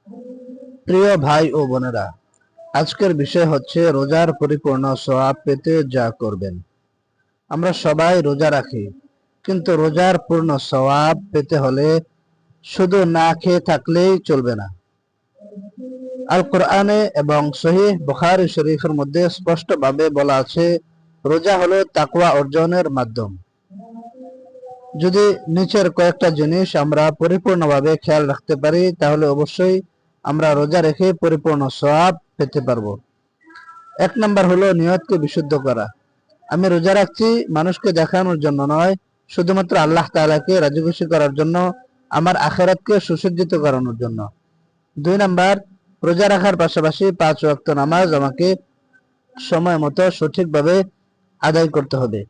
প্রিয় ভাই ও বোনেরা, আজকের বিষয় হচ্ছে রোজার পরিপূর্ণ সওয়াব পেতে যা করবেন। আমরা সবাই রোজা রাখি, কিন্তু রোজার পূর্ণ সওয়াব পেতে হলে শুধু না খেয়ে থাকলেই চলবে না। আল কোরআনে এবং সহিহ বুখারী শরীফের মধ্যে স্পষ্টভাবে বলা আছে, রোজা হলো তাকওয়া অর্জনের মাধ্যম। যদি নিচের কয়েকটা জিনিস আমরা পরিপূর্ণভাবে খেয়াল রাখতে পারি, তাহলে অবশ্যই আমরা রোজা রেখে পরিপূর্ণ সওয়াব পেতে পারবো। 1 নাম্বার হলো নিয়তকে বিশুদ্ধ করা। আমি রোজা রাখছি মানুষকে দেখানোর জন্য নয়, শুধুমাত্র আল্লাহ তাআলাকে রাজি খুশি করার জন্য, আমার আখিরাতকে সুসজ্জিত করানোর জন্য। 2 নাম্বার, রোজা রাখার পাশাপাশি 5 ওয়াক্ত নামাজ আমাকে সময় মতো সঠিকভাবে আদায় করতে হবে।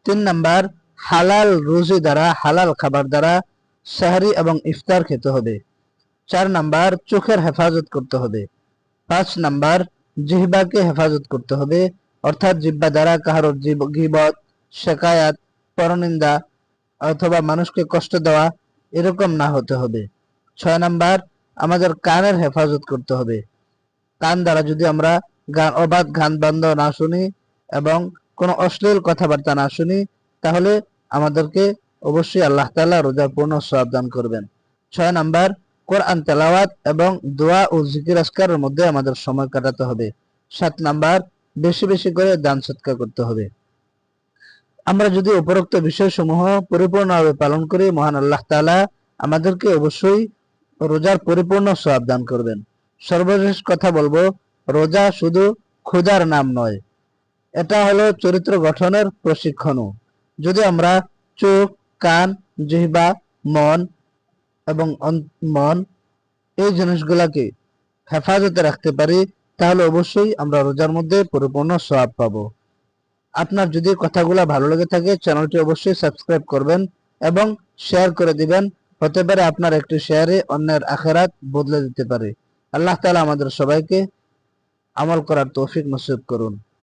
3 নাম্বার, হালাল রুজি দ্বারা, হালাল খাবার দ্বারা সাহরি এবং ইফতার খেতে হবে। 4 নাম্বার, চোখের হেফাজত করতে হবে। 5 নাম্বার, জিহ্বাকে হেফাজত করতে হবে, অর্থাৎ জিহ্বা দ্বারা কারোর গীবত, শিকায়াত, পরনিন্দা অথবা মানুষকে কষ্ট দেওয়া এরকম না হতে হবে। 6 নাম্বার, আমাদের কানের হেফাজত করতে হবে। কান দ্বারা যদি আমরা অবাধ গান বাদ্য না শুনি এবং কোনো অশ্লীল কথাবার্তা না শুনি, তাহলে আমাদেরকে অবশ্যই আল্লাহ তাআলা রোজার পূর্ণ সওয়াব দান করবেন। 6 নাম্বার, কোরআন তেলাওয়াত এবং দোয়া ও জিকির আজকারের মধ্যে আমাদের সময় কাটাতে হবে। 7 নাম্বার, বেশি বেশি করে দান সদকা করতে হবে। আমরা যদি উপরোক্ত বিষয়সমূহ পরিপূর্ণভাবে পালন করি, মহান আল্লাহ তাআলা আমাদেরকে অবশ্যই রোজার পরিপূর্ণ সওয়াব দান করবেন। সর্বশেষ কথা বলবো, রোজা শুধু ক্ষুধার নাম নয়, এটা হলো চরিত্র গঠনের প্রশিক্ষণও। যদি আমরা চোখ, কান, জিহ্বা, মন এবং মন এই জিনিসগুলাকে হেফাজতে রাখতে পারি, তাহলে অবশ্যই আমরা রোজার মধ্যে পরিপূর্ণ সওয়াব পাবো। আপনার যদি কথাগুলো ভালো লেগে থাকে, চ্যানেলটি অবশ্যই সাবস্ক্রাইব করবেন এবং শেয়ার করে দিবেন। হতে পারে আপনার একটি শেয়ারে অন্যের আখিরাত বদলে দিতে পারে। আল্লাহ তাআলা আমাদের সবাইকে আমল করার তৌফিক নসিব করুন।